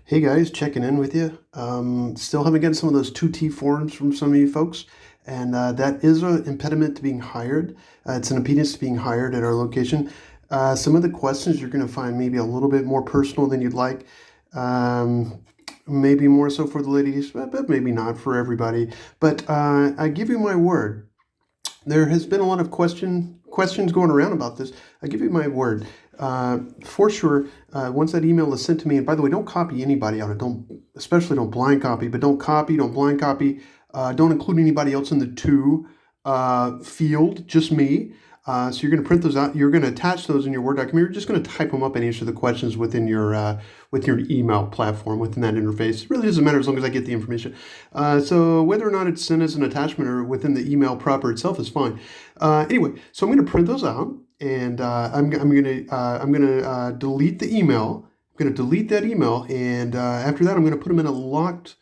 Hey guys, checking in with you. Still haven't gotten some of those 2T forms from some of you folks, and that is an impediment to being hired. It's an impedance to being hired at our location. Some of the questions you're going to find maybe a little bit more personal than you'd like. Um, Maybe more so for the ladies, but maybe not for everybody. But I give you my word, there has been a lot of questions going around about this. I give you my word. For sure, once that email is sent to me, and by the way, don't copy anybody on it. Especially don't blind copy, but don't blind copy. Don't include anybody else in the to field, just me. So you're going to print those out. You're going to attach those in your Word document. You're just going to type them up and answer the questions within your with your email platform within that interface. It really doesn't matter as long as I get the information. So whether or not it's sent as an attachment or within the email proper itself is fine. Anyway, so I'm going to print those out, and I'm going to delete the email. I'm going to delete that email, and after that, I'm going to put them in a locked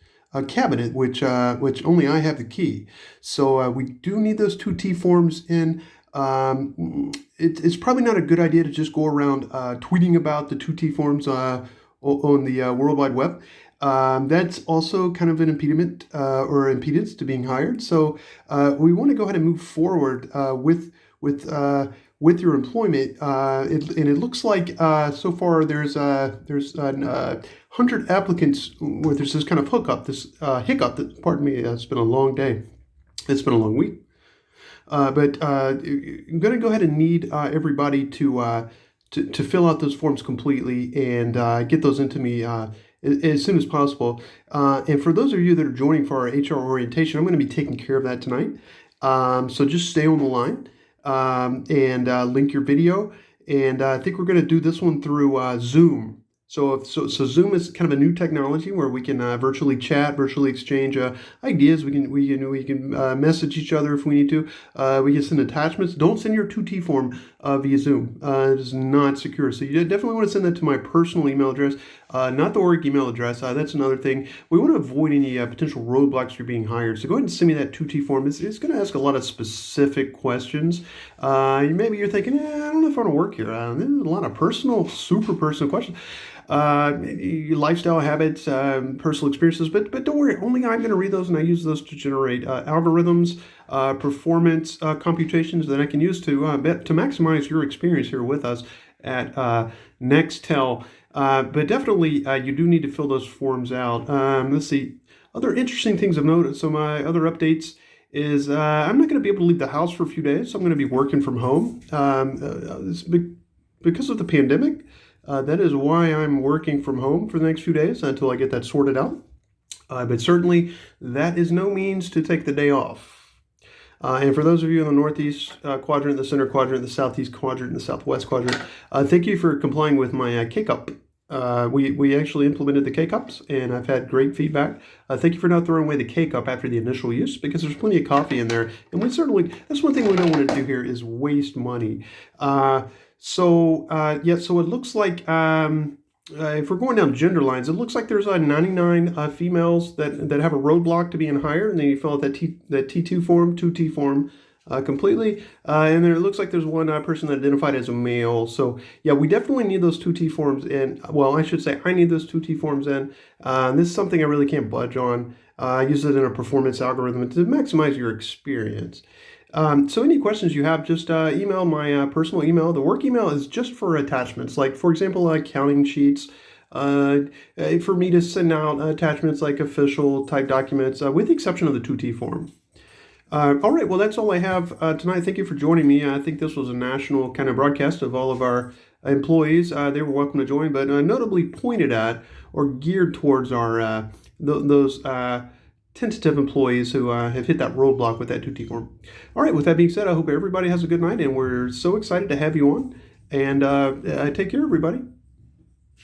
cabinet, which only I have the key. So we do need those 2T forms in. It's probably not a good idea to just go around tweeting about the 2T forms on the World Wide Web. That's also kind of an impediment or impedance to being hired. So we want to go ahead and move forward with your employment. And it looks like so far there's 100 applicants where there's this kind of this hiccup. Pardon me, it's been a long day. It's been a long week. But I'm going to go ahead and need everybody to fill out those forms completely and get those into me as soon as possible. And for those of you that are joining for our HR orientation, I'm going to be taking care of that tonight. So just stay on the line and link your video. And I think we're going to do this one through Zoom. So Zoom is kind of a new technology where we can virtually chat, virtually exchange ideas. We can message each other if we need to. We can send attachments. Don't send your 2T form via Zoom. It is not secure. So you definitely want to send that to my personal email address, not the work email address. That's another thing. We want to avoid any potential roadblocks for being hired. So go ahead and send me that 2T form. It's going to ask a lot of specific questions. Maybe you're thinking, I don't know if I want to work here. There's a lot of super personal questions. Lifestyle habits, personal experiences, but don't worry, only I'm going to read those, and I use those to generate algorithms, performance computations that I can use to maximize your experience here with us at Nextel. But definitely, you do need to fill those forms out. Let's see. Other interesting things I've noticed. So my other updates is I'm not going to be able to leave the house for a few days. So I'm going to be working from home because of the pandemic. That is why I'm working from home for the next few days until I get that sorted out. But certainly, that is no means to take the day off. And for those of you in the northeast quadrant, the center quadrant, the southeast quadrant, and the southwest quadrant, thank you for complying with my K-Cup. We actually implemented the K-Cups, and I've had great feedback. Thank you for not throwing away the K-Cup after the initial use, because there's plenty of coffee in there. And that's one thing we don't want to do here is waste money. So it looks like if we're going down gender lines, it looks like there's 99 females that have a roadblock to being hired, and then you fill out that T2 form, 2T form completely. And then it looks like there's one person that identified as a male. So yeah, we definitely need those 2T forms in. Well, I should say I need those 2T forms in. This is something I really can't budge on. I use it in a performance algorithm to maximize your experience. So any questions you have, just email my personal email. The work email is just for attachments, like, for example, accounting sheets, for me to send out attachments like official type documents, with the exception of the 2T form. All right, well, that's all I have tonight. Thank you for joining me. I think this was a national kind of broadcast of all of our employees. They were welcome to join, but notably pointed at or geared towards our those tentative employees who have hit that roadblock with that 2T form. All right, with that being said, I hope everybody has a good night, and we're so excited to have you on. And take care, everybody.